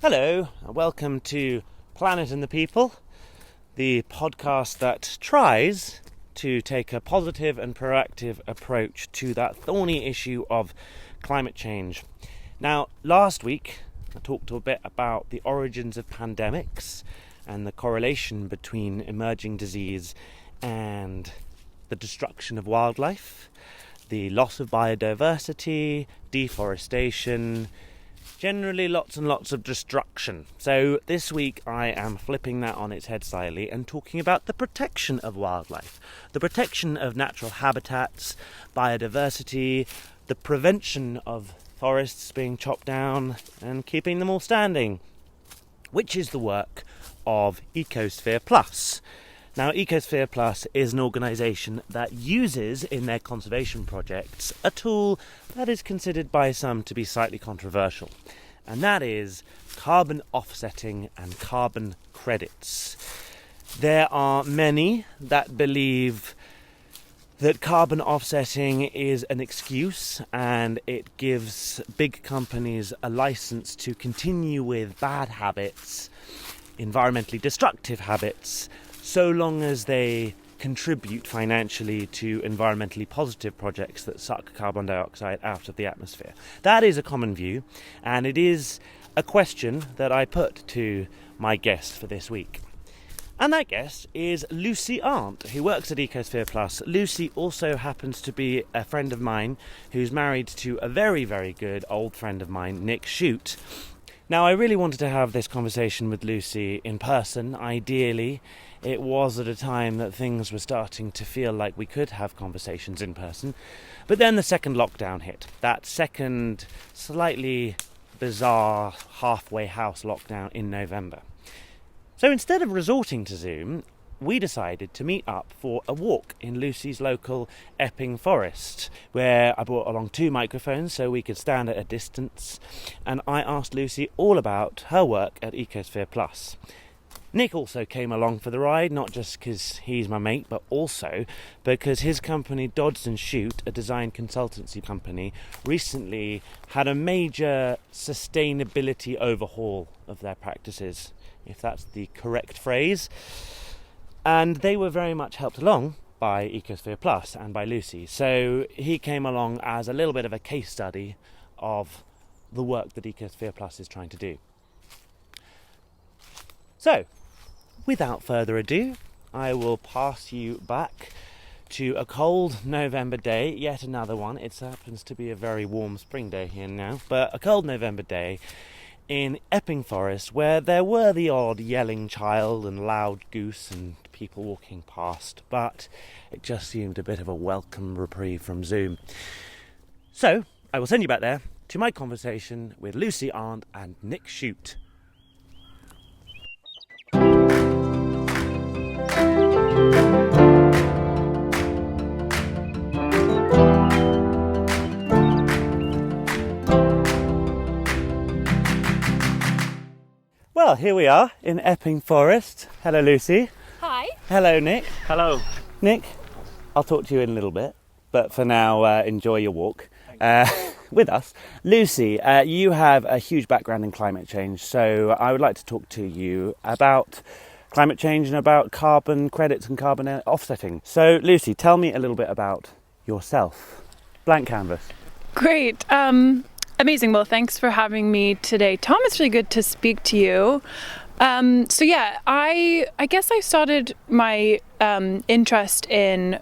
Hello, and welcome to Planet and the People, the podcast that tries to take a positive and proactive approach to that thorny issue of climate change. Now, last week I talked a bit about the origins of pandemics and the correlation between emerging disease and the destruction of wildlife, the loss of biodiversity, deforestation, generally lots and lots of destruction. So this week I am flipping that on its head slightly and talking about the protection of wildlife, the protection of natural habitats, biodiversity, the prevention of forests being chopped down and keeping them all standing, which is the work of Ecosphere Plus. Now, Ecosphere Plus is an organisation that uses in their conservation projects a tool that is considered by some to be slightly controversial, and that is carbon offsetting and carbon credits. There are many that believe that carbon offsetting is an excuse and it gives big companies a license to continue with bad habits, environmentally destructive habits, so long as they contribute financially to environmentally positive projects that suck carbon dioxide out of the atmosphere. That is a common view, and it is a question that I put to my guest for this week. And that guest is Lucy Arndt, who works at Ecosphere Plus. Lucy also happens to be a friend of mine who's married to a very, very good old friend of mine, Nick Shute. Now, I really wanted to have this conversation with Lucy in person, ideally. It was at a time that things were starting to feel like we could have conversations in person. But then the second lockdown hit. That second, slightly bizarre halfway house lockdown in November. So instead of resorting to Zoom, we decided to meet up for a walk in Lucy's local Epping Forest, where I brought along 2 microphones so we could stand at a distance, and I asked Lucy all about her work at Ecosphere Plus. Nick also came along for the ride, not just because he's my mate, but also because his company, Dodds and Shute, a design consultancy company, recently had a major sustainability overhaul of their practices, if that's the correct phrase. And they were very much helped along by Ecosphere Plus and by Lucy. So he came along as a little bit of a case study of the work that Ecosphere Plus is trying to do. So, without further ado, I will pass you back to a cold November day, yet another one. It happens to be a very warm spring day here now, but a cold November day in Epping Forest, where there were the odd yelling child and loud goose and people walking past, but it just seemed a bit of a welcome reprieve from Zoom. So, I will send you back there to my conversation with Lucy Arndt and Nick Shute. Well, here we are in Epping Forest. Hello, Lucy. Hi. Hello, Nick. Hello. Nick, I'll talk to you in a little bit, but for now, enjoy your walk with us. Lucy, you have a huge background in climate change, so I would like to talk to you about climate change and about carbon credits and carbon offsetting. So, Lucy, tell me a little bit about yourself. Blank canvas. Great. Amazing. Well, thanks for having me today, Tom. It's really good to speak to you. I guess I started my interest in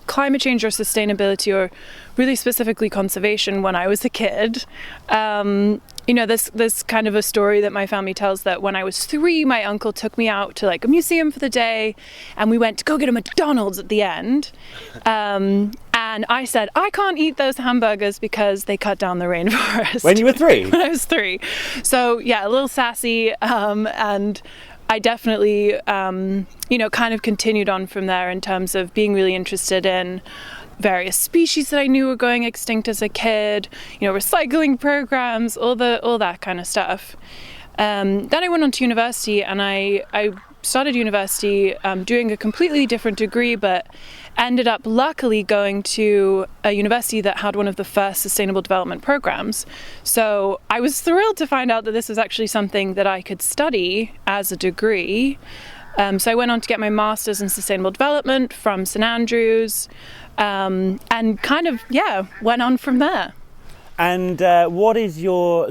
climate change or sustainability, or really specifically conservation, when I was a kid. This kind of a story that my family tells, that when I was 3, my uncle took me out to like a museum for the day, and we went to go get a McDonald's at the end. And I said, I can't eat those hamburgers because they cut down the rainforest. When you were 3? When I was 3. So yeah, a little sassy, and I definitely, kind of continued on from there in terms of being really interested in various species that I knew were going extinct as a kid, recycling programs, all that kind of stuff. Then I went on to university, and I started university doing a completely different degree, but ended up luckily going to a university that had one of the first sustainable development programs. So I was thrilled to find out that this was actually something that I could study as a degree. So I went on to get my master's in sustainable development from St Andrews, and kind of, went on from there. And what is your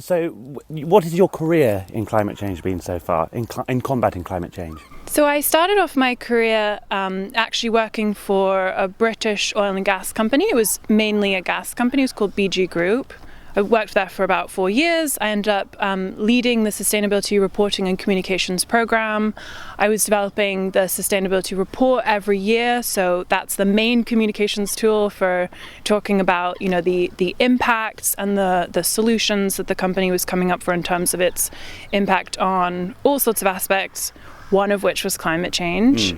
career in climate change been so far, in combating climate change? So I started off my career actually working for a British oil and gas company. It was mainly a gas company. It was called BG Group. I worked there for about 4 years. I ended up leading the Sustainability Reporting and Communications program. I was developing the Sustainability Report every year, so that's the main communications tool for talking about, the impacts and the solutions that the company was coming up for in terms of its impact on all sorts of aspects, one of which was climate change.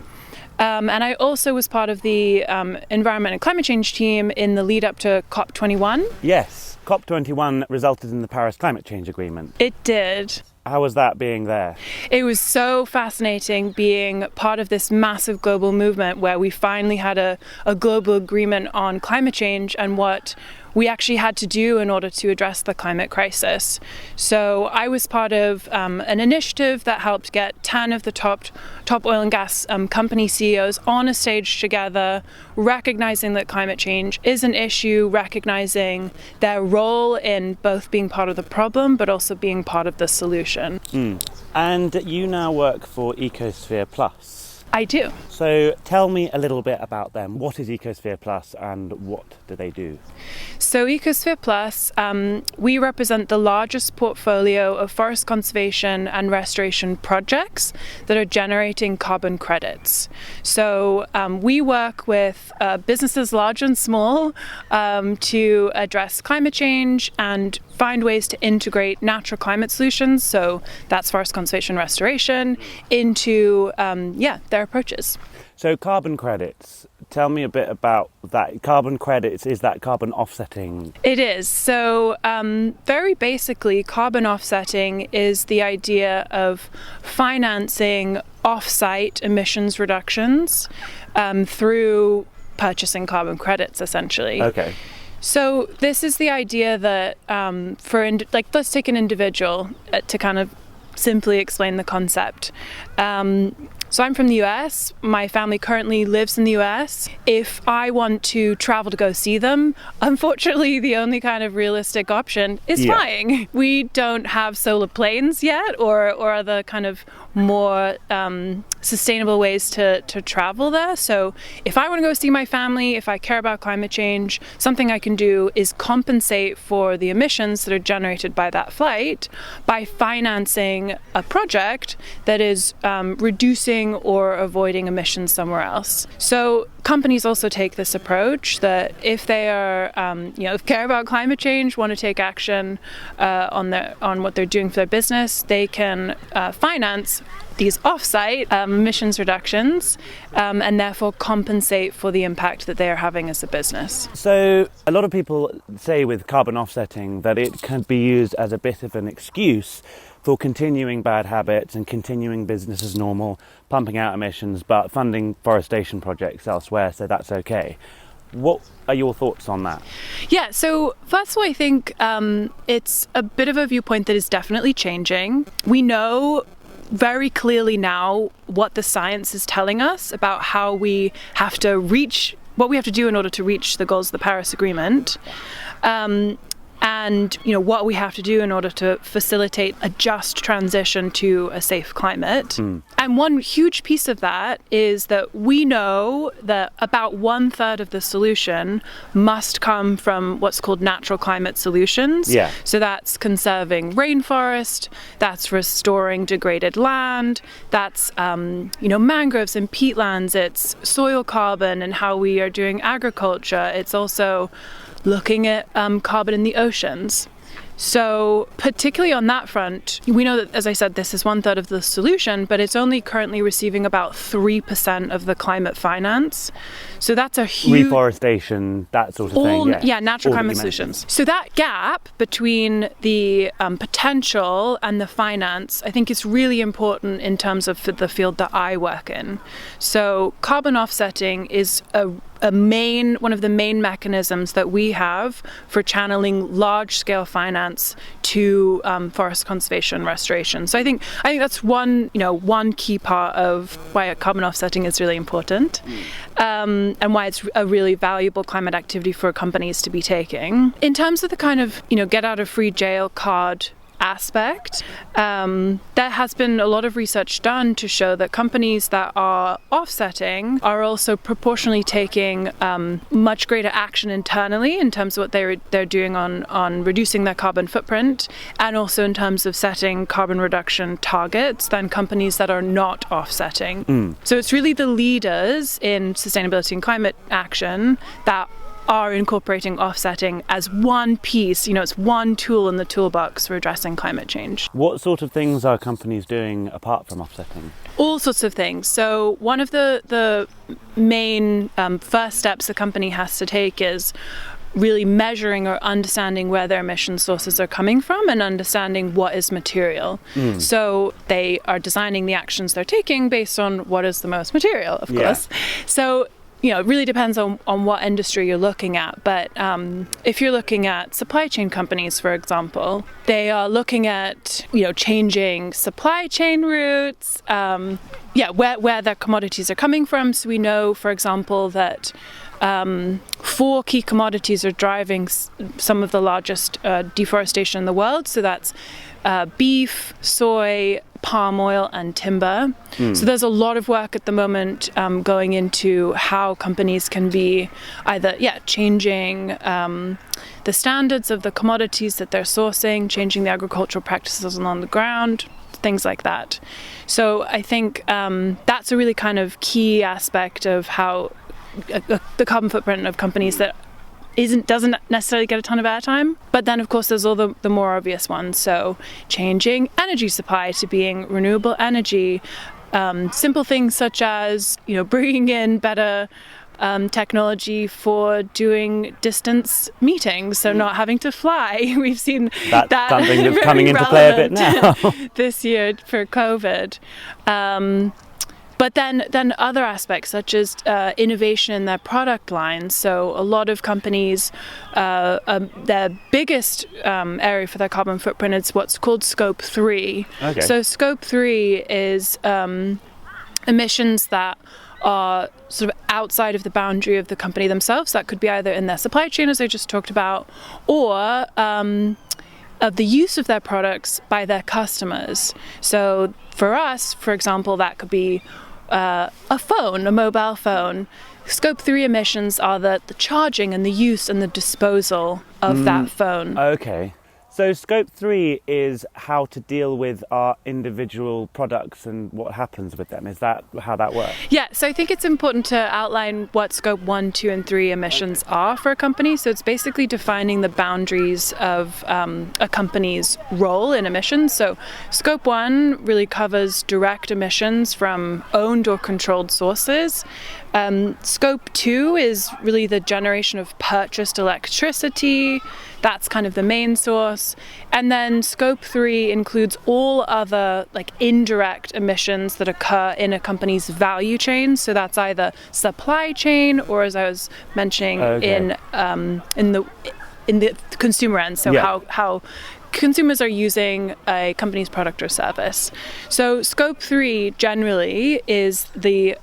And I also was part of the environment and climate change team in the lead up to COP21. Yes. COP21 resulted in the Paris Climate Change Agreement. It did. How was that being there? It was so fascinating being part of this massive global movement where we finally had a global agreement on climate change and what we actually had to do in order to address the climate crisis. So I was part of an initiative that helped get 10 of the top oil and gas company CEOs on a stage together, recognizing that climate change is an issue, recognizing their role in both being part of the problem but also being part of the solution. And you now work for Ecosphere Plus. I do. So tell me a little bit about them. What is Ecosphere Plus and what do they do? So Ecosphere Plus, we represent the largest portfolio of forest conservation and restoration projects that are generating carbon credits. So we work with businesses large and small to address climate change and find ways to integrate natural climate solutions, so that's forest conservation and restoration, into their approaches. So carbon credits, tell me a bit about that. Carbon credits, is that carbon offsetting? It is. So very basically, carbon offsetting is the idea of financing off-site emissions reductions through purchasing carbon credits, essentially. Okay. So this is the idea that let's take an individual to kind of simply explain the concept. So I'm from the US. My family currently lives in the US. If I want to travel to go see them, unfortunately, the only kind of realistic option is flying. We don't have solar planes yet or other kind of more sustainable ways to travel there. So if I want to go see my family, if I care about climate change, something I can do is compensate for the emissions that are generated by that flight by financing a project that is reducing or avoiding emissions somewhere else. So companies also take this approach that if they are, care about climate change, want to take action on what they're doing for their business, they can finance these off-site emissions reductions and therefore compensate for the impact that they are having as a business. So a lot of people say with carbon offsetting that it can be used as a bit of an excuse for continuing bad habits and continuing business as normal, pumping out emissions, but funding forestation projects elsewhere, so that's okay. What are your thoughts on that? Yeah, so first of all, I think it's a bit of a viewpoint that is definitely changing. We know very clearly now what the science is telling us about how we have to what we have to do in order to reach the goals of the Paris Agreement. And what we have to do in order to facilitate a just transition to a safe climate. And one huge piece of that is that we know that about 1/3 of the solution must come from what's called natural climate solutions. Yeah. So that's conserving rainforest, that's restoring degraded land, that's mangroves and peatlands, it's soil carbon and how we are doing agriculture. It's also looking at carbon in the oceans. So particularly on that front, we know that, as I said, this is 1/3 of the solution, but it's only currently receiving about 3% of the climate finance. So that's a huge... Reforestation, that sort of thing. Yeah, natural climate solutions. So that gap between the potential and the finance, I think is really important in terms of the field that I work in. So carbon offsetting is one of the main mechanisms that we have for channeling large-scale finance to forest conservation and restoration. So I think that's one key part of why carbon offsetting is really important, and why it's a really valuable climate activity for companies to be taking. In terms of the kind of get out of free jail card aspect, there has been a lot of research done to show that companies that are offsetting are also proportionally taking much greater action internally in terms of what they're doing on reducing their carbon footprint, and also in terms of setting carbon reduction targets than companies that are not offsetting. So it's really the leaders in sustainability and climate action that are incorporating offsetting as one piece, it's one tool in the toolbox for addressing climate change. What sort of things are companies doing apart from offsetting? All sorts of things. So one of the main first steps a company has to take is really measuring or understanding where their emission sources are coming from and understanding what is material. So they are designing the actions they're taking based on what is the most material, of course. So it really depends on what industry you're looking at. But if you're looking at supply chain companies, for example, they are looking at, changing supply chain routes, where their commodities are coming from. So we know, for example, that 4 key commodities are driving some of the largest deforestation in the world. So that's beef, soy, palm oil, and timber. So there's a lot of work at the moment going into how companies can be either changing the standards of the commodities that they're sourcing, changing the agricultural practices on the ground, things like that. So I think that's a really kind of key aspect of how the carbon footprint of companies that doesn't necessarily get a ton of airtime. But then, of course, there's all the more obvious ones. So changing energy supply to being renewable energy, simple things such as, bringing in better technology for doing distance meetings, so not having to fly. We've seen that something that's coming into play a bit now this year for COVID. But then other aspects such as innovation in their product lines. So a lot of companies, their biggest area for their carbon footprint is what's called Scope 3. Okay. So Scope 3 is emissions that are sort of outside of the boundary of the company themselves. That could be either in their supply chain, as I just talked about, or of the use of their products by their customers. So for us, for example, that could be a mobile phone. Scope 3 emissions are the charging and the use and the disposal of that phone. Okay. So Scope 3 is how to deal with our individual products and what happens with them. Is that how that works? Yeah, so I think it's important to outline what Scope 1, 2, and 3 emissions are for a company. So it's basically defining the boundaries of a company's role in emissions. So Scope 1 really covers direct emissions from owned or controlled sources. Scope 2 is really the generation of purchased electricity. That's kind of the main source. And then Scope 3 includes all other indirect emissions that occur in a company's value chain. So that's either supply chain or, as I was mentioning, in the consumer end. So how consumers are using a company's product or service. So Scope 3 generally is the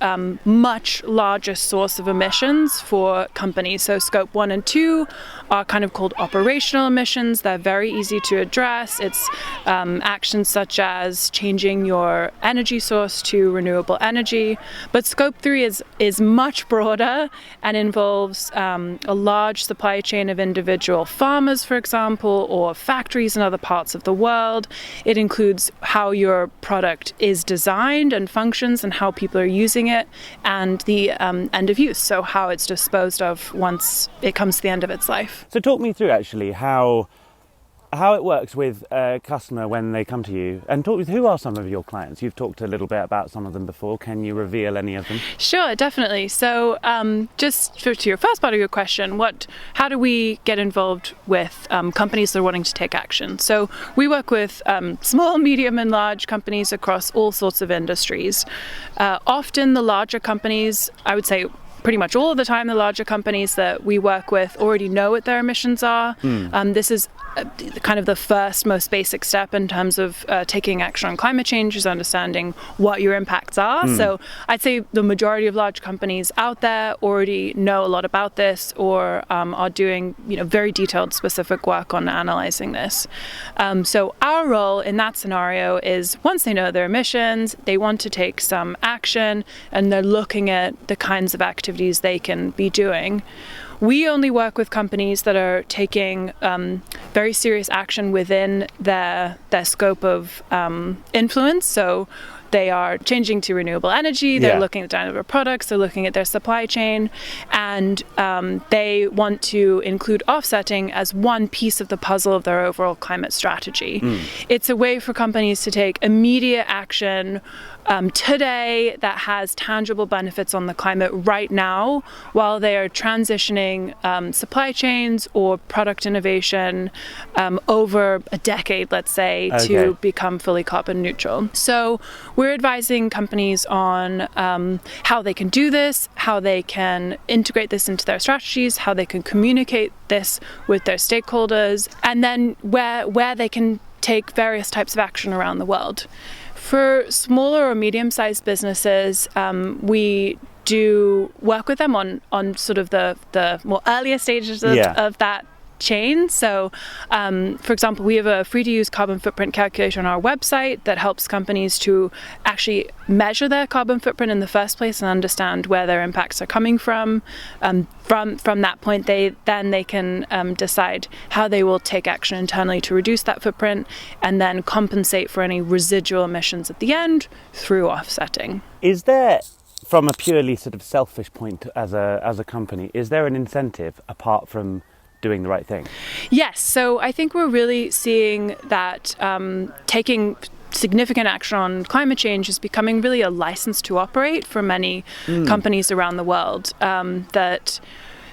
much largest source of emissions for companies. So Scope 1 and 2 are kind of called operational emissions. They're very easy to address. It's actions such as changing your energy source to renewable energy. But Scope 3 is much broader and involves a large supply chain of individual farmers, for example, or factories in other parts of the world. It includes how your product is designed and functions and how people are using it, and the end of use, so how it's disposed of once it comes to the end of its life. So talk me through actually how how it works with a customer when they come to you, and talk with who are some of your clients. You've talked a little bit about some of them before. Can you reveal any of them? Sure, definitely. So just to your first part of your question, how do we get involved with companies that are wanting to take action? So we work with small, medium and large companies across all sorts of industries. Often the larger companies, I would say pretty much all of the time, the larger companies that we work with already know what their emissions are. This is kind of the first, most basic step in terms of taking action on climate change, is understanding what your impacts are. So I'd say the majority of large companies out there already know a lot about this, or are doing very detailed, specific work on analyzing this. So our role in that scenario is, once they know their emissions, they want to take some action, and they're looking at the kinds of activities they can be doing. We only work with companies that are taking very serious action within their scope of influence. So they are changing to renewable energy, they're looking at sustainable products, they're looking at their supply chain, and they want to include offsetting as one piece of the puzzle of their overall climate strategy. It's a way for companies to take immediate action today that has tangible benefits on the climate right now, while they are transitioning supply chains or product innovation over a decade, let's say, to become fully carbon neutral. So we're advising companies on how they can do this, how they can integrate this into their strategies, how they can communicate this with their stakeholders, and then where they can take various types of action around the world. For smaller or medium-sized businesses, we do work with them on sort of the more earlier stages of that chain. So, for example, we have a free-to-use carbon footprint calculator on our website that helps companies to actually measure their carbon footprint in the first place and understand where their impacts are coming from. From that point, they can decide how they will take action internally to reduce that footprint, and then compensate for any residual emissions at the end through offsetting. Is there, from a purely sort of selfish point as a company, is there an incentive apart from doing the right thing? Yes. So I think we're really seeing that taking significant action on climate change is becoming really a license to operate for many companies around the world. That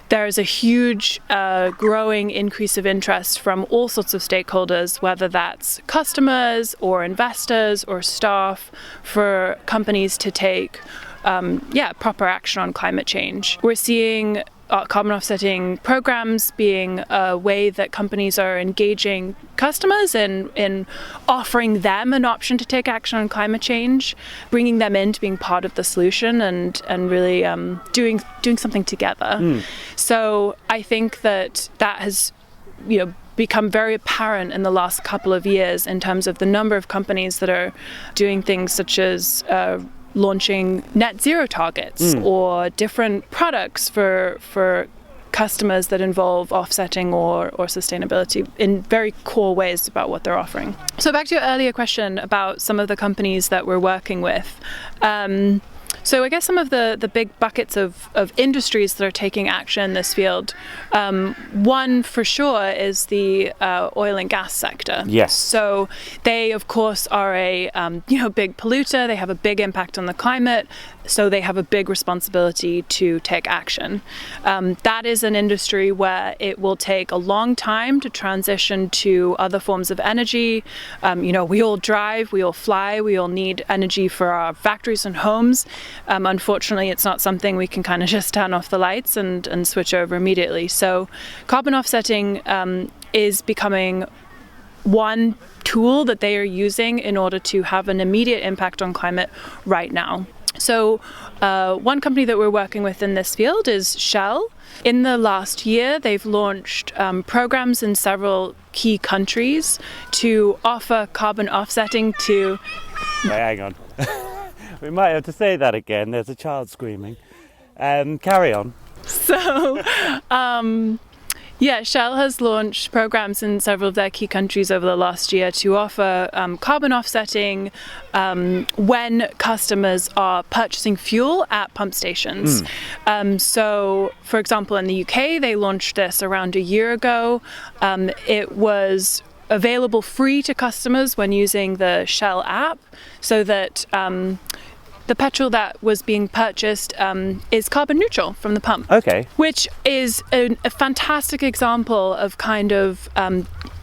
there is a huge growing increase of interest from all sorts of stakeholders, whether that's customers or investors or staff, for companies to take proper action on climate change. We're seeing carbon offsetting programs being a way that companies are engaging customers in offering them an option to take action on climate change, bringing them into being part of the solution, and really doing something together. So I think that has become very apparent in the last couple of years in terms of the number of companies that are doing things such as launching net zero targets or different products for customers that involve offsetting or sustainability in very core ways about what they're offering. So back to your earlier question about some of the companies that we're working with. So I guess some of the big buckets of industries that are taking action in this field, one for sure is the oil and gas sector. Yes. So they, of course, are a big polluter. They have a big impact on the climate. So they have a big responsibility to take action. That is an industry where it will take a long time to transition to other forms of energy. We all drive, we all fly, we all need energy for our factories and homes. Unfortunately, it's not something we can kind of just turn off the lights and switch over immediately. So carbon offsetting is becoming one tool that they are using in order to have an immediate impact on climate right now. So one company that we're working with in this field is Shell. In the last year, they've launched programs in several key countries to offer carbon offsetting to... Wait, hang on. We might have to say that again. There's a child screaming. Carry on. So, Shell has launched programs in several of their key countries over the last year to offer carbon offsetting when customers are purchasing fuel at pump stations. So, for example, in the UK, they launched this around a year ago. It was available free to customers when using the Shell app, so that the petrol that was being purchased is carbon neutral from the pump. Okay. Which is a fantastic example of kind of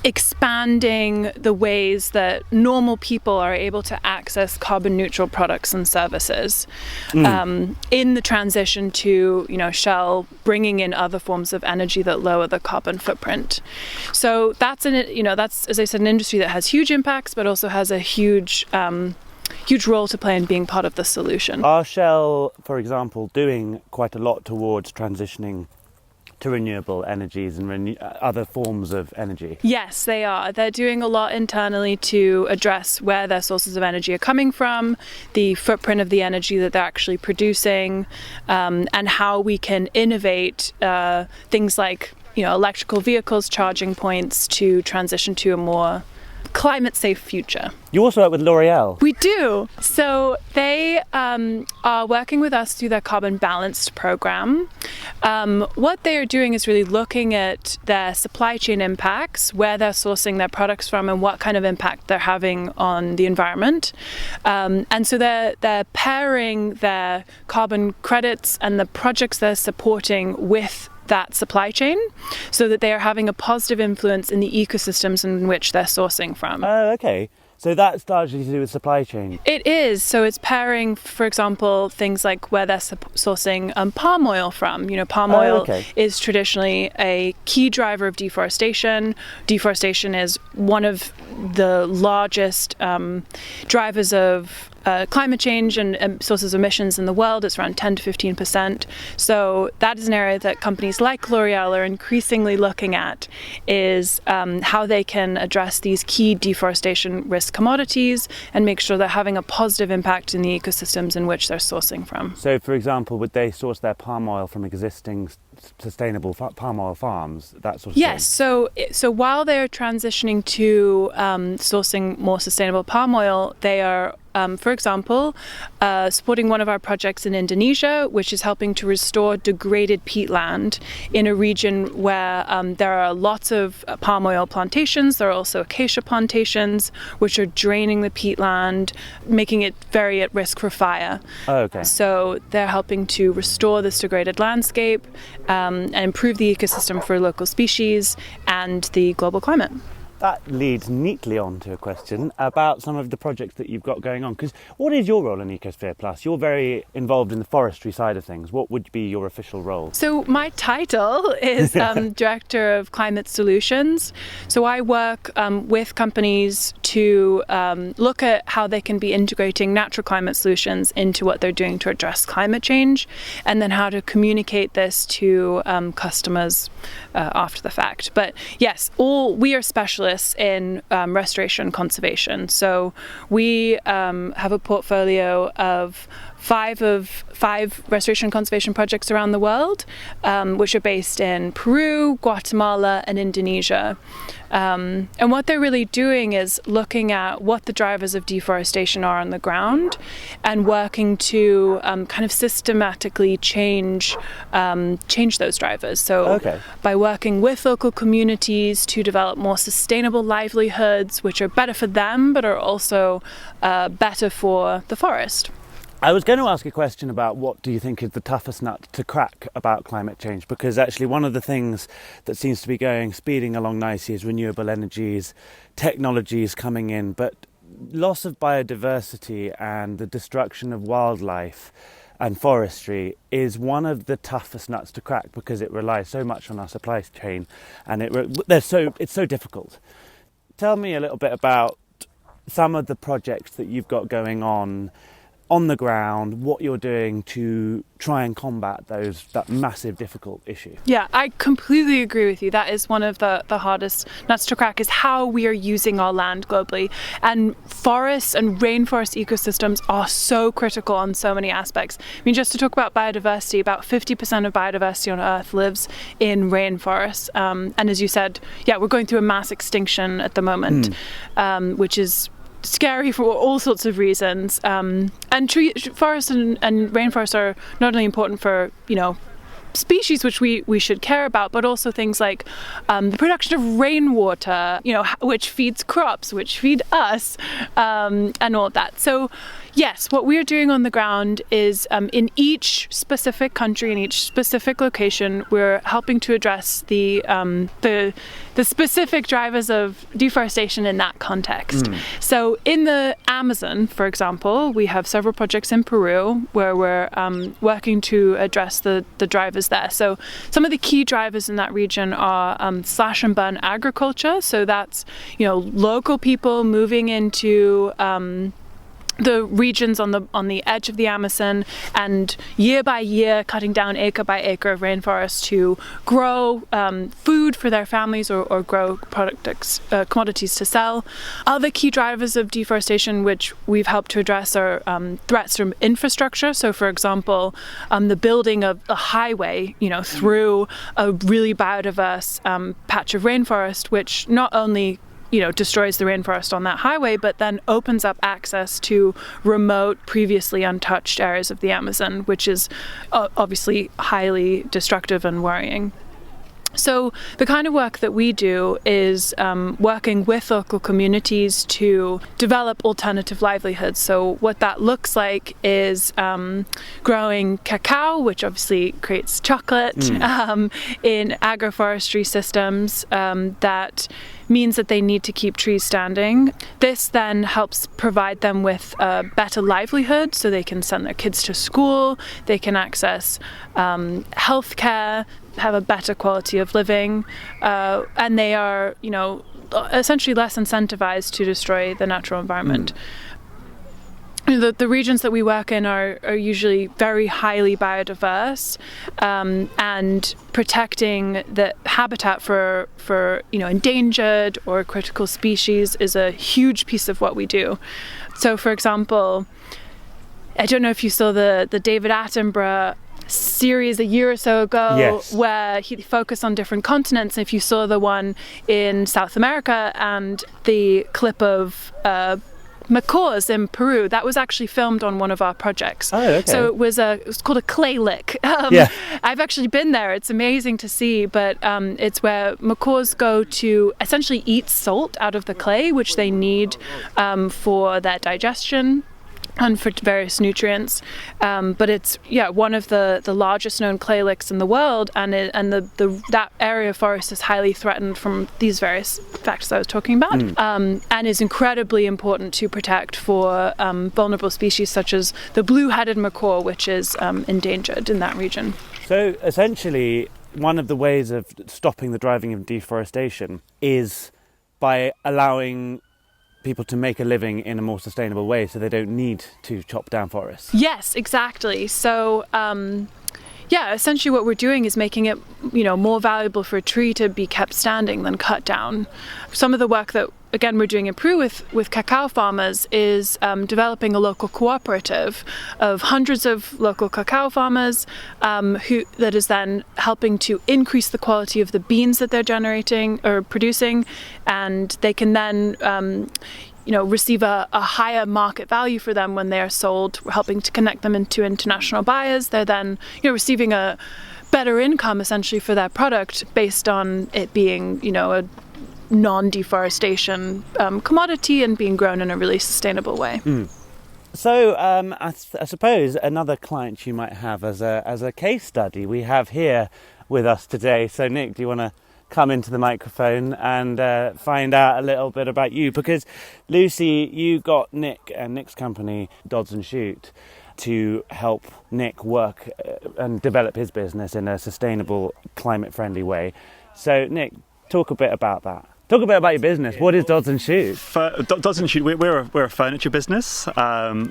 expanding the ways that normal people are able to access carbon neutral products and services in the transition to, Shell bringing in other forms of energy that lower the carbon footprint. So that's as I said, an industry that has huge impacts, but also has a huge role to play in being part of the solution. Are Shell, for example, doing quite a lot towards transitioning to renewable energies and other forms of energy? Yes, they are. They're doing a lot internally to address where their sources of energy are coming from, the footprint of the energy that they're actually producing, and how we can innovate things like electrical vehicles, charging points, to transition to a more climate-safe future. You also work with L'Oreal. We do. So they are working with us through their Carbon Balanced program. What they are doing is really looking at their supply chain impacts, where they're sourcing their products from, and what kind of impact they're having on the environment. And so they're pairing their carbon credits and the projects they're supporting with that supply chain, so that they are having a positive influence in the ecosystems in which they're sourcing from. Oh, okay. So that's largely to do with supply chain. It is. So it's pairing, for example, things like where they're sourcing palm oil from. Palm oil is traditionally a key driver of deforestation. Deforestation is one of the largest drivers of climate change and sources of emissions in the world. It's around 10 to 15%. So that is an area that companies like L'Oreal are increasingly looking at, is how they can address these key deforestation risk commodities and make sure they're having a positive impact in the ecosystems in which they're sourcing from. So, for example, would they source their palm oil from existing sustainable palm oil farms, that sort of thing? Yes, so while they're transitioning to sourcing more sustainable palm oil, they are for example, supporting one of our projects in Indonesia, which is helping to restore degraded peatland in a region where there are lots of palm oil plantations. There are also acacia plantations, which are draining the peatland, making it very at risk for fire. Oh, okay. So they're helping to restore this degraded landscape and improve the ecosystem for local species and the global climate. That leads neatly on to a question about some of the projects that you've got going on. Because what is your role in Ecosphere Plus? You're very involved in the forestry side of things. What would be your official role? So my title is Director of Climate Solutions. So I work with companies to look at how they can be integrating natural climate solutions into what they're doing to address climate change, and then how to communicate this to customers after the fact. But yes, we are specialists in restoration and conservation. So we have a portfolio of five restoration and conservation projects around the world, which are based in Peru, Guatemala, and Indonesia. And what they're really doing is looking at what the drivers of deforestation are on the ground and working to kind of systematically change those drivers. So by working with local communities to develop more sustainable livelihoods, which are better for them, but are also better for the forest. I was going to ask a question about what do you think is the toughest nut to crack about climate change, because actually one of the things that seems to be speeding along nicely is renewable energies, technologies coming in, but loss of biodiversity and the destruction of wildlife and forestry is one of the toughest nuts to crack, because it relies so much on our supply chain and it's so difficult. Tell me a little bit about some of the projects that you've got going on the ground, what you're doing to try and combat that massive, difficult issue. Yeah, I completely agree with you. That is one of the hardest nuts to crack, is how we are using our land globally. And forests and rainforest ecosystems are so critical on so many aspects. I mean, just to talk about biodiversity, about 50% of biodiversity on Earth lives in rainforests. And as you said, we're going through a mass extinction at the moment, which is scary for all sorts of reasons. And forests and rainforests are not only important for, species which we should care about, but also things like the production of rainwater, which feeds crops, which feed us, and all of that. So yes, what we're doing on the ground is in each specific country, in each specific location, we're helping to address the specific drivers of deforestation in that context. So in the Amazon, for example, we have several projects in Peru where we're working to address the drivers there. So some of the key drivers in that region are slash and burn agriculture. So that's local people moving into the regions on the edge of the Amazon, and year by year cutting down acre by acre of rainforest to grow food for their families or grow commodities to sell. Other key drivers of deforestation which we've helped to address are threats from infrastructure. So for example, the building of a highway through a really biodiverse patch of rainforest, which not only destroys the rainforest on that highway, but then opens up access to remote, previously untouched areas of the Amazon, which is obviously highly destructive and worrying. So the kind of work that we do is working with local communities to develop alternative livelihoods. So what that looks like is growing cacao, which obviously creates chocolate, in agroforestry systems that means that they need to keep trees standing. This then helps provide them with a better livelihood, so they can send their kids to school, they can access healthcare, have a better quality of living, and they are, essentially less incentivized to destroy the natural environment. The regions that we work in are usually very highly biodiverse, and protecting the habitat for endangered or critical species is a huge piece of what we do. So, for example, I don't know if you saw the David Attenborough series a year or so ago, yes, where he focused on different continents. If you saw the one in South America and the clip of macaws in Peru, that was actually filmed on one of our projects. Oh, okay. So it was called a clay lick. I've actually been there. It's amazing to see, but it's where macaws go to essentially eat salt out of the clay, which they need for their digestion and for various nutrients, but it's one of the largest known clay licks in the world, and that area of forest is highly threatened from these various factors I was talking about, and is incredibly important to protect for vulnerable species such as the blue-headed macaw, which is endangered in that region. So essentially, one of the ways of stopping the driving of deforestation is by allowing people to make a living in a more sustainable way, so they don't need to chop down forests. Yes, exactly. So essentially what we're doing is making it more valuable for a tree to be kept standing than cut down. Some of the work that again we're doing in Peru with cacao farmers is developing a local cooperative of hundreds of local cacao farmers that is then helping to increase the quality of the beans that they're generating or producing, and they can then receive a higher market value for them when they are sold. We're helping to connect them into international buyers. They're then receiving a better income essentially for their product based on it being a non-deforestation commodity and being grown in a really sustainable way. So I suppose another client you might have as a case study we have here with us today. So Nick, do you want to come into the microphone and find out a little bit about you? Because Lucy, you got Nick and Nick's company, Dodds and Shute, to help Nick work and develop his business in a sustainable, climate-friendly way. So Nick, talk a bit about that. Talk a bit about your business. What is Dodds and Shute? Dodds and Shute, we're a furniture business.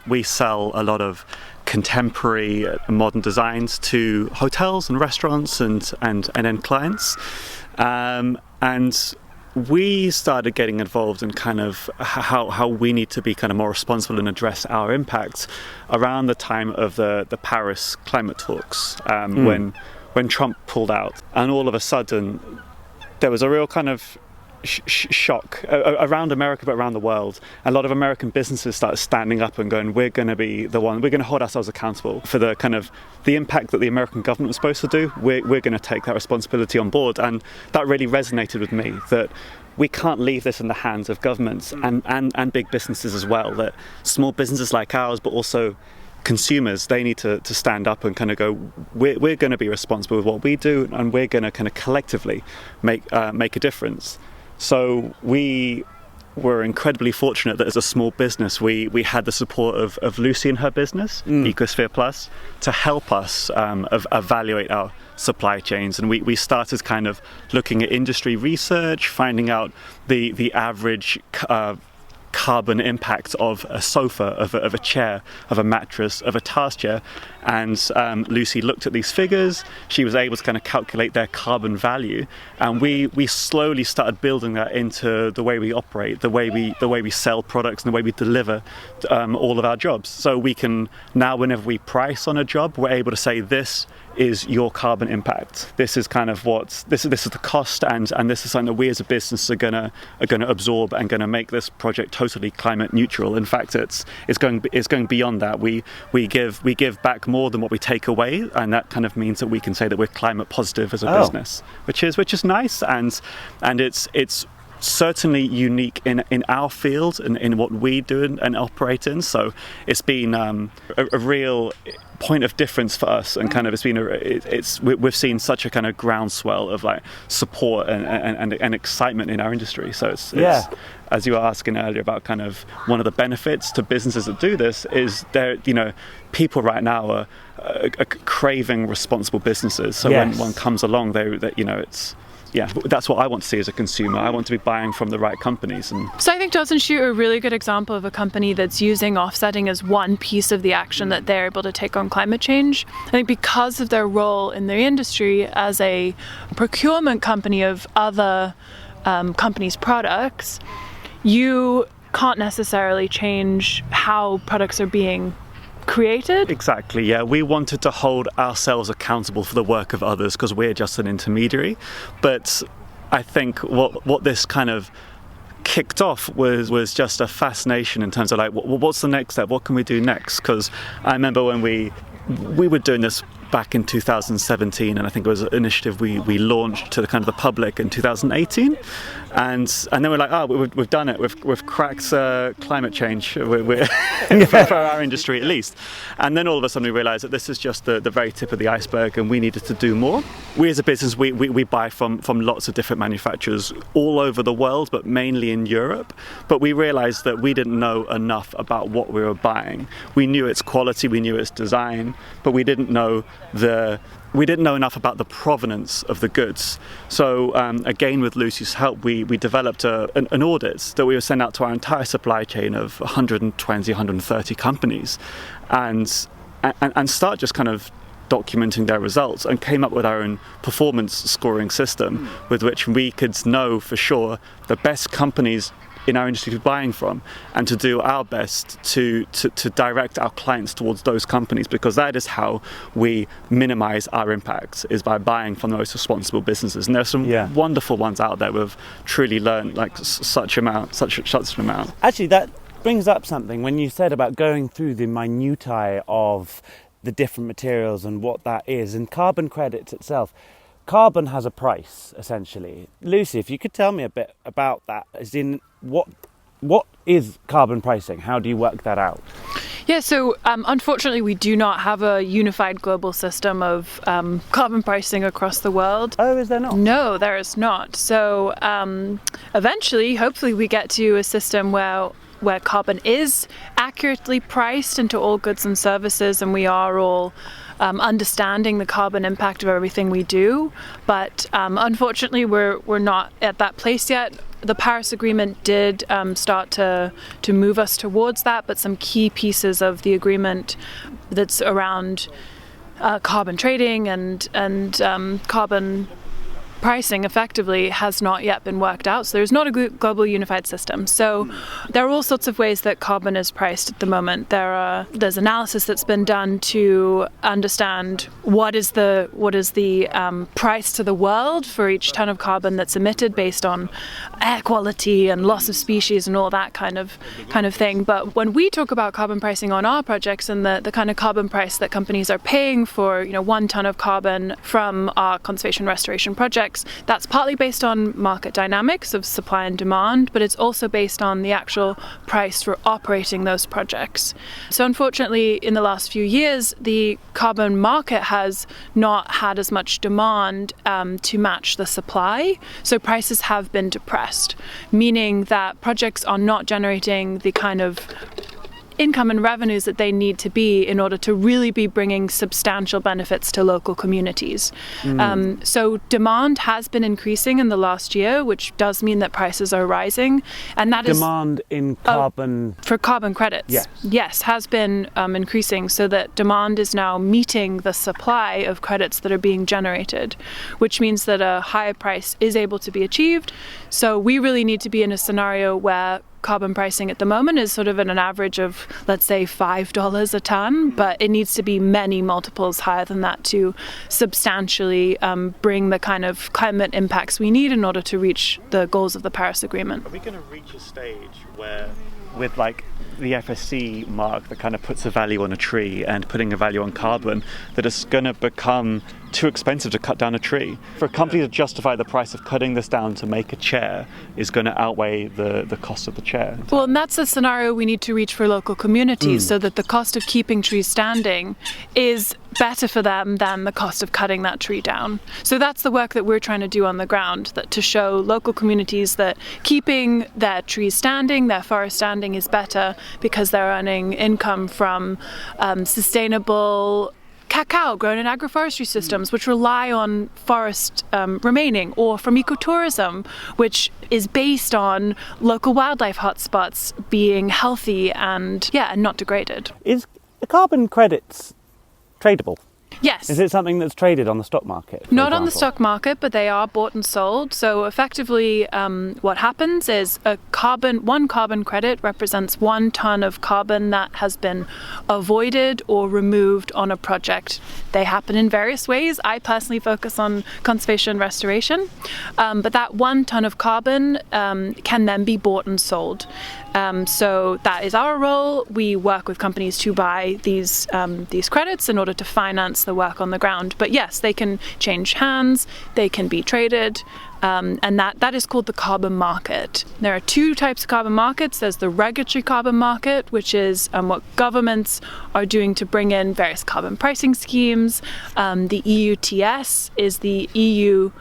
We sell a lot of contemporary modern designs to hotels and restaurants and end clients. And we started getting involved in kind of how we need to be kind of more responsible and address our impact around the time of the Paris climate talks, when Trump pulled out. And all of a sudden, there was a real kind of shock around America, but around the world. A lot of American businesses started standing up and going, we're going to be the one, we're going to hold ourselves accountable for the kind of the impact that the American government was supposed to do. We're going to take that responsibility on board. And that really resonated with me, that we can't leave this in the hands of governments and big businesses as well, that small businesses like ours, but also consumers, they need to stand up and kind of go, we're going to be responsible with what we do, and we're going to kind of collectively make a difference. So we were incredibly fortunate that as a small business we had the support of Lucy and her business, Ecosphere Plus, to help us evaluate our supply chains. And we started kind of looking at industry research, finding out the average carbon impact of a sofa, of a chair, of a mattress, of a task chair. And Lucy looked at these figures. She was able to kind of calculate their carbon value, and we slowly started building that into the way we operate, the way we sell products, and the way we deliver all of our jobs. So we can now, whenever we price on a job, we're able to say, this is your carbon impact. This is kind of this is the cost, and this is something that we as a business are gonna absorb and gonna make this project totally climate neutral. In fact, it's going beyond that. We give back more than what we take away, and that kind of means that we can say that we're climate positive as a business, which is nice, and it's certainly unique in our field and in what we do and operate in. So it's been a real point of difference for us, and kind of we've seen such a kind of groundswell of like support and excitement in our industry. So it's as you were asking earlier about kind of one of the benefits to businesses that do this is people right now are craving responsible businesses. So when one comes along, that's what I want to see as a consumer. I want to be buying from the right companies. And so I think Dodds and Shute are a really good example of a company that's using offsetting as one piece of the action that they're able to take on climate change. I think because of their role in the industry as a procurement company of other companies' products, you can't necessarily change how products are being created. Exactly, yeah. We wanted to hold ourselves accountable for the work of others because we're just an intermediary. But I think what this kind of kicked off was just a fascination in terms of like, what's the next step? What can we do next? Because I remember when we were doing this back in 2017, and I think it was an initiative we launched to the kind of the public in 2018, and then we're like, we've done it, we've cracked climate change for our industry at least. And then all of a sudden we realised that this is just the very tip of the iceberg, and we needed to do more. We as a business, we buy from lots of different manufacturers all over the world, but mainly in Europe. But we realised that we didn't know enough about what we were buying. We knew its quality, we knew its design, but we didn't know enough about the provenance of the goods. So again, with Lucy's help, we developed an audit that we would send out to our entire supply chain of 120, 130 companies, and start just kind of documenting their results, and came up with our own performance scoring system with which we could know for sure the best companies in our industry to be buying from, and to do our best to direct our clients towards those companies, because that is how we minimize our impact, is by buying from the most responsible businesses. And there's some wonderful ones out there who've truly learned like such an amount. Actually, that brings up something when you said about going through the minutiae of the different materials and what that is, and carbon credits itself. Carbon has a price, essentially. Lucy, if you could tell me a bit about that, as in what is carbon pricing? How do you work that out? Yeah, so unfortunately we do not have a unified global system of carbon pricing across the world. Oh, is there not? No, there is not. So eventually, hopefully we get to a system where carbon is accurately priced into all goods and services, and we are all understanding the carbon impact of everything we do. But unfortunately, we're not at that place yet. The Paris Agreement did start to move us towards that, but some key pieces of the agreement that's around carbon trading and carbon pricing effectively has not yet been worked out. So there's not a global unified system. So there are all sorts of ways that carbon is priced at the moment. There's analysis that's been done to understand what is the price to the world for each ton of carbon that's emitted based on air quality and loss of species and all that kind of thing. But when we talk about carbon pricing on our projects and the kind of carbon price that companies are paying for 1 ton of carbon from our conservation restoration projects, that's partly based on market dynamics of supply and demand, but it's also based on the actual price for operating those projects. So unfortunately, in the last few years, the carbon market has not had as much demand to match the supply. So prices have been depressed, meaning that projects are not generating the kind of income and revenues that they need to be in order to really be bringing substantial benefits to local communities. So demand has been increasing in the last year, which does mean that prices are rising. And that demand in carbon... for carbon credits. Yes, has been increasing, so that demand is now meeting the supply of credits that are being generated, which means that a higher price is able to be achieved. So we really need to be in a scenario where carbon pricing at the moment is sort of at an average of, let's say, $5 a ton, but it needs to be many multiples higher than that to substantially bring the kind of climate impacts we need in order to reach the goals of the Paris Agreement. Are we going to reach a stage where, with like the FSC mark that kind of puts a value on a tree and putting a value on carbon, that it's going to become too expensive to cut down a tree? For a company to justify the price of cutting this down to make a chair is going to outweigh the cost of the chair. Well, and that's the scenario we need to reach for local communities, so that the cost of keeping trees standing is better for them than the cost of cutting that tree down. So that's the work that we're trying to do on the ground, that to show local communities that keeping their trees standing, their forest standing, is better because they're earning income from sustainable cacao grown in agroforestry systems, which rely on forest remaining, or from ecotourism, which is based on local wildlife hotspots being healthy and not degraded. Is the carbon credits tradable? Yes. Is it something that's traded on the stock market? Not on the stock market, but they are bought and sold. So effectively, what happens is one carbon credit represents 1 ton of carbon that has been avoided or removed on a project. They happen in various ways. I personally focus on conservation and restoration, but that 1 ton of carbon can then be bought and sold. So that is our role. We work with companies to buy these credits in order to finance the work on the ground. But yes, they can change hands, they can be traded, and that is called the carbon market. There are 2 types of carbon markets. There's the regulatory carbon market, which is what governments are doing to bring in various carbon pricing schemes. The EUTS is the EU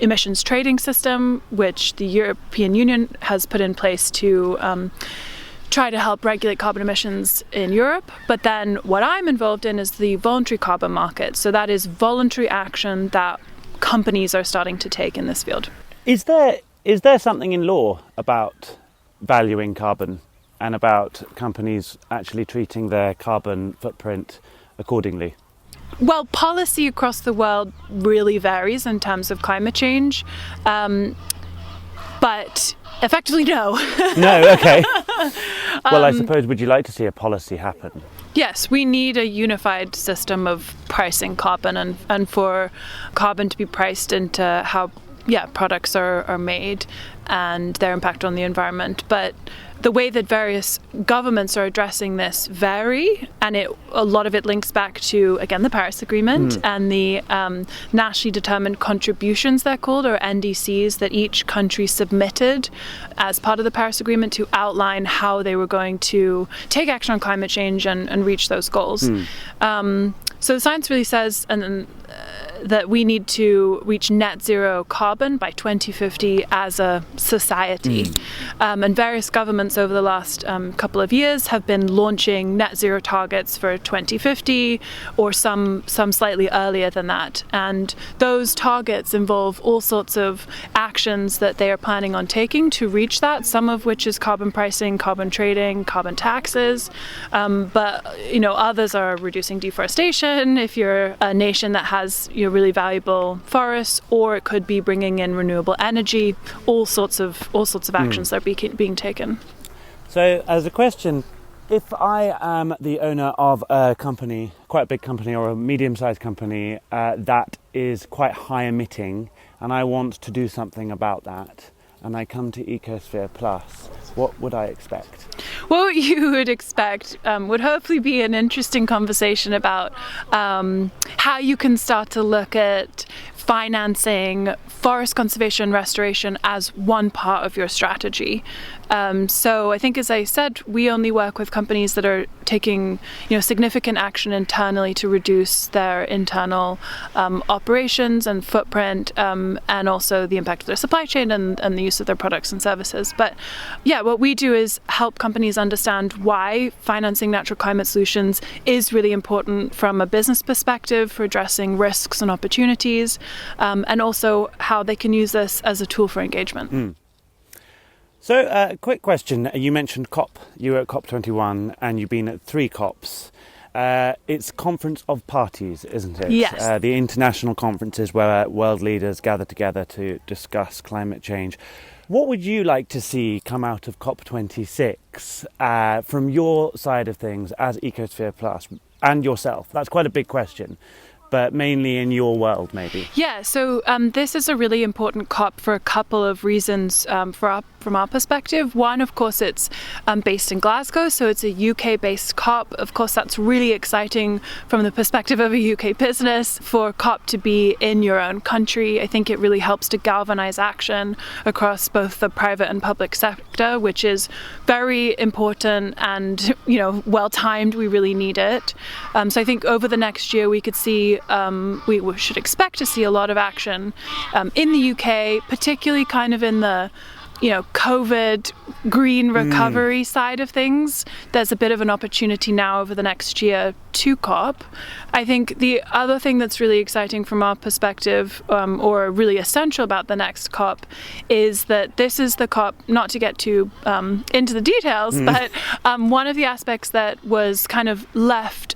emissions trading system, which the European Union has put in place to try to help regulate carbon emissions in Europe. But then what I'm involved in is the voluntary carbon market. So that is voluntary action that companies are starting to take in this field. Is there something in law about valuing carbon and about companies actually treating their carbon footprint accordingly? Well, policy across the world really varies in terms of climate change, but effectively no. No, okay. Well, I suppose, would you like to see a policy happen? Yes, we need a unified system of pricing carbon and for carbon to be priced into how products are made and their impact on the environment. But the way that various governments are addressing this vary, and a lot of it links back to, again, the Paris Agreement and the nationally determined contributions, they're called, or NDCs, that each country submitted as part of the Paris Agreement to outline how they were going to take action on climate change and reach those goals. So the science really says that we need to reach net zero carbon by 2050 as a society. And various governments over the last couple of years have been launching net zero targets for 2050, or some slightly earlier than that. And those targets involve all sorts of actions that they are planning on taking to reach that, some of which is carbon pricing, carbon trading, carbon taxes. But others are reducing deforestation. If you're a nation that has your really valuable forests, or it could be bringing in renewable energy. All sorts of actions that are being taken. So, as a question, if I am the owner of a company, quite a big company or a medium-sized company that is quite high emitting, and I want to do something about that, and I come to Ecosphere Plus, what would I expect? What you would expect would hopefully be an interesting conversation about how you can start to look at financing forest conservation and restoration as one part of your strategy. So I think, as I said, we only work with companies that are taking, significant action internally to reduce their internal operations and footprint, and also the impact of their supply chain and the use of their products and services. But yeah, what we do is help companies understand why financing natural climate solutions is really important from a business perspective for addressing risks and opportunities, and also how they can use this as a tool for engagement. So, quick question. You mentioned COP. You were at COP21 and you've been at 3 COPs. It's Conference of Parties, isn't it? Yes. The international conferences where world leaders gather together to discuss climate change. What would you like to see come out of COP26 from your side of things as Ecosphere Plus and yourself? That's quite a big question, but mainly in your world, maybe. Yeah, so this is a really important COP for a couple of reasons from our perspective. One, of course, it's based in Glasgow, so it's a UK-based COP. Of course, that's really exciting from the perspective of a UK business for COP to be in your own country. I think it really helps to galvanize action across both the private and public sector, which is very important and, well-timed. We really need it. So I think over the next year we could see, we should expect to see a lot of action in the UK, particularly kind of in the COVID green recovery side of things. There's a bit of an opportunity now over the next year to COP. I think the other thing that's really exciting from our perspective, or really essential about the next COP, is that this is the COP, not to get too into the details, but one of the aspects that was kind of left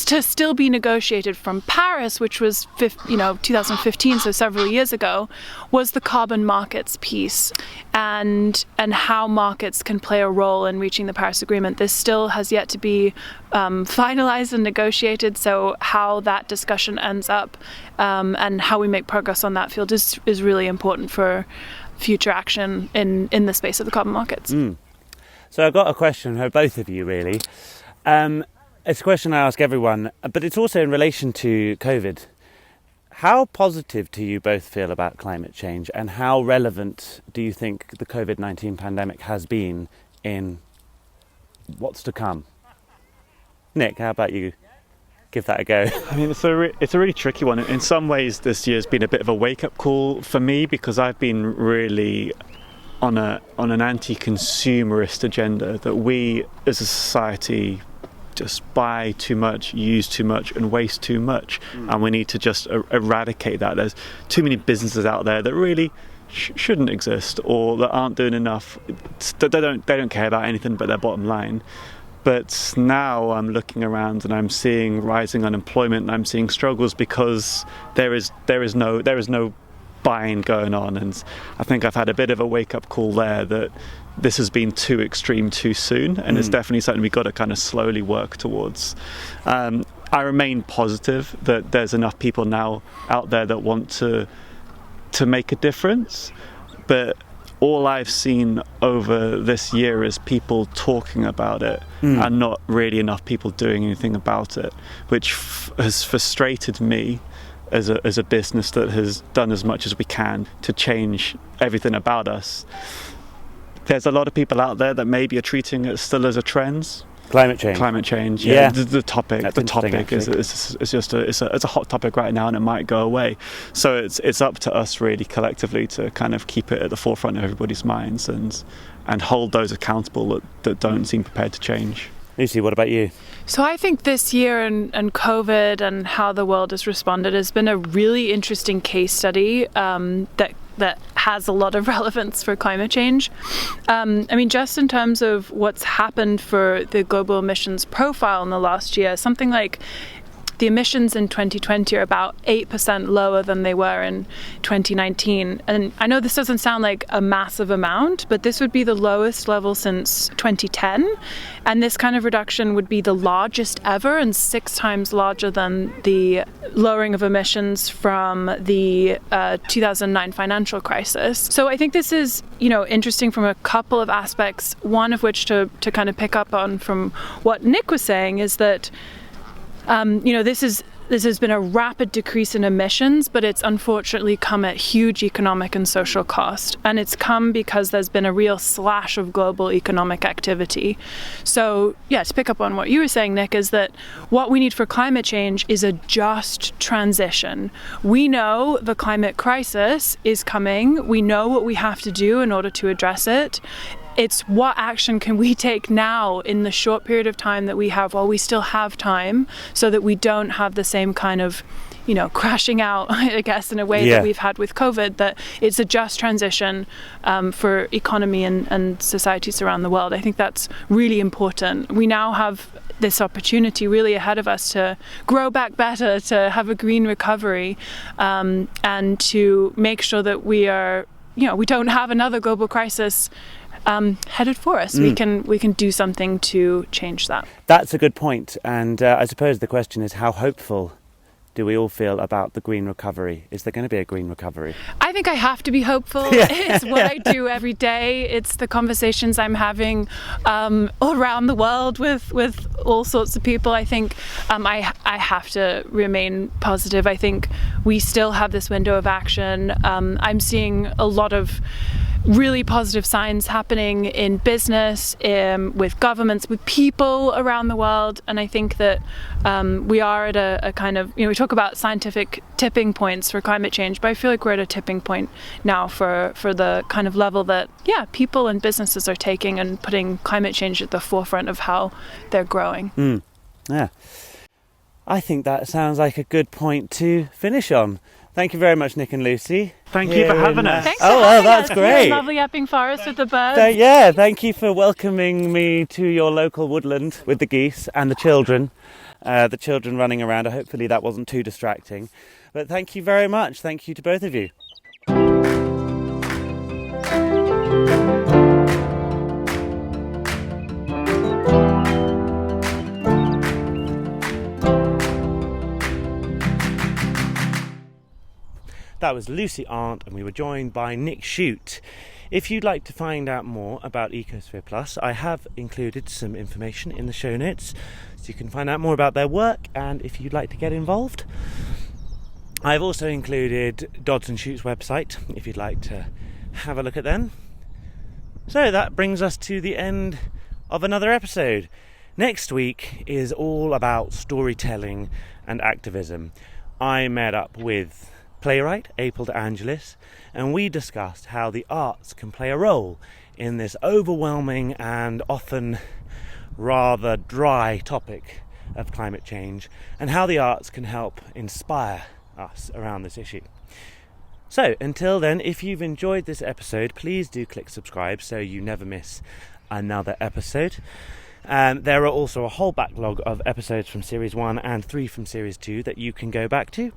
to still be negotiated from Paris, which was 2015, so several years ago, was the carbon markets piece and how markets can play a role in reaching the Paris Agreement. This still has yet to be finalized and negotiated, so how that discussion ends up and how we make progress on that field is really important for future action in the space of the carbon markets. So I've got a question for both of you, really. It's a question I ask everyone, but it's also in relation to COVID. How positive do you both feel about climate change, and how relevant do you think the COVID-19 pandemic has been in what's to come? Nick, how about you? Give that a go. I mean, it's a really tricky one. In some ways, this year's been a bit of a wake-up call for me, because I've been really on an anti-consumerist agenda that we as a society just buy too much, use too much, and waste too much, and we need to just eradicate that. There's too many businesses out there that really shouldn't exist, or that aren't doing enough. They don't care about anything but their bottom line. But now I'm looking around and I'm seeing rising unemployment, and I'm seeing struggles because there is no buying going on, and I think I've had a bit of a wake-up call there that this has been too extreme too soon, and it's definitely something we've got to kind of slowly work towards. I remain positive that there's enough people now out there that want to make a difference, but all I've seen over this year is people talking about it and not really enough people doing anything about it, which has frustrated me as a business that has done as much as we can to change everything about us. There's a lot of people out there that maybe are treating it still as a trend. Climate change. Yeah. The topic is it's a hot topic right now, and it might go away. So it's up to us really collectively to kind of keep it at the forefront of everybody's minds and hold those accountable that don't seem prepared to change. Lucy, what about you? So I think this year and COVID and how the world has responded has been a really interesting case study that has a lot of relevance for climate change. I mean, just in terms of what's happened for the global emissions profile in the last year, something like the emissions in 2020 are about 8% lower than they were in 2019. And I know this doesn't sound like a massive amount, but this would be the lowest level since 2010. And this kind of reduction would be the largest ever and 6 times larger than the lowering of emissions from the 2009 financial crisis. So I think this is, interesting from a couple of aspects, one of which to kind of pick up on from what Nick was saying is that this has been a rapid decrease in emissions, but it's unfortunately come at huge economic and social cost. And it's come because there's been a real slash of global economic activity. So, to pick up on what you were saying, Nick, is that what we need for climate change is a just transition. We know the climate crisis is coming. We know what we have to do in order to address it. It's what action can we take now in the short period of time that we have while we still have time, so that we don't have the same kind of, crashing out, I guess, in a way that we've had with COVID, that it's a just transition for economy and societies around the world. I think that's really important. We now have this opportunity really ahead of us to grow back better, to have a green recovery, and to make sure that we are, we don't have another global crisis headed for us. We can do something to change that. That's a good point. And I suppose the question is, how hopeful do we all feel about the green recovery? Is there going to be a green recovery? I think I have to be hopeful. It's what I do every day. It's the conversations I'm having all around the world with all sorts of people. I think I have to remain positive. I think we still have this window of action. I'm seeing a lot of really positive signs happening in business, with governments, with people around the world. And I think that we are at a kind of, we talk about scientific tipping points for climate change, but I feel like we're at a tipping point now for the kind of level that, people and businesses are taking and putting climate change at the forefront of how they're growing. Yeah. I think that sounds like a good point to finish on. Thank you very much, Nick and Lucy. Thank you for having us. Thanks for having that's us. great. Lovely Epping Forest with the birds. Thank you for welcoming me to your local woodland with the geese and the children running around. Hopefully that wasn't too distracting. But thank you very much. Thank you to both of you. That was Lucy Arndt, and we were joined by Nick Shute. If you'd like to find out more about Ecosphere Plus, I have included some information in the show notes, so you can find out more about their work, and if you'd like to get involved. I've also included Dodds and Shute's website, if you'd like to have a look at them. So that brings us to the end of another episode. Next week is all about storytelling and activism. I met up with playwright April De Angelis, and we discussed how the arts can play a role in this overwhelming and often rather dry topic of climate change, and how the arts can help inspire us around this issue. So until then, if you've enjoyed this episode, please do click subscribe so you never miss another episode. There are also a whole backlog of episodes from Series 1 and 3 from Series 2 that you can go back to.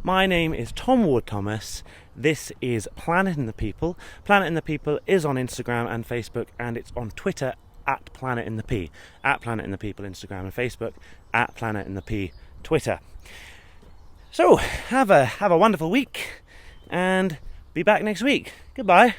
My name is Tom Ward-Thomas. This is Planet in the People. Planet in the People is on Instagram and Facebook, and it's on Twitter at Planet in the P. At Planet in the People, Instagram and Facebook. At Planet in the P, Twitter. So, have a wonderful week, and be back next week. Goodbye.